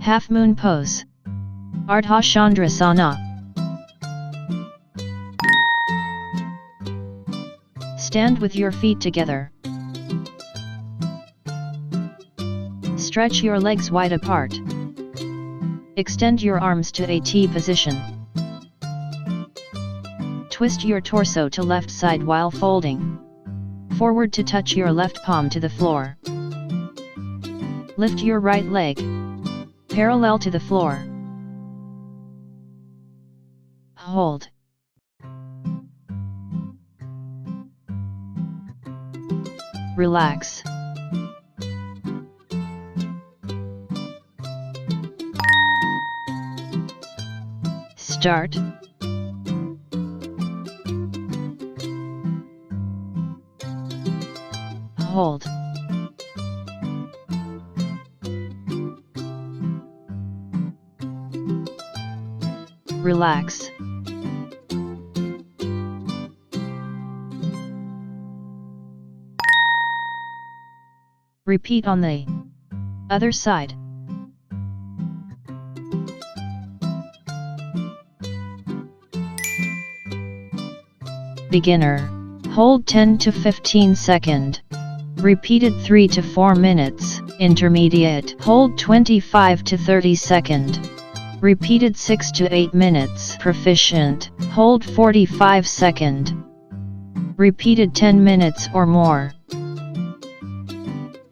Half moon pose. Ardha Chandrasana. Stand with your feet together. Stretch your legs wide apart. Extend your arms to a T position. Twist your torso to left side while folding forward to touch your left palm to the floor. Lift your right leg parallel to the floor. Hold. Relax. Start. Hold. Relax. Repeat on the other side. Beginner. Hold 10 to 15 second. Repeated 3 to 4 minutes. Intermediate. Hold 25 to 30 second. Repeated 6 to 8 minutes. Proficient. Hold 45 second. Repeated 10 minutes or more.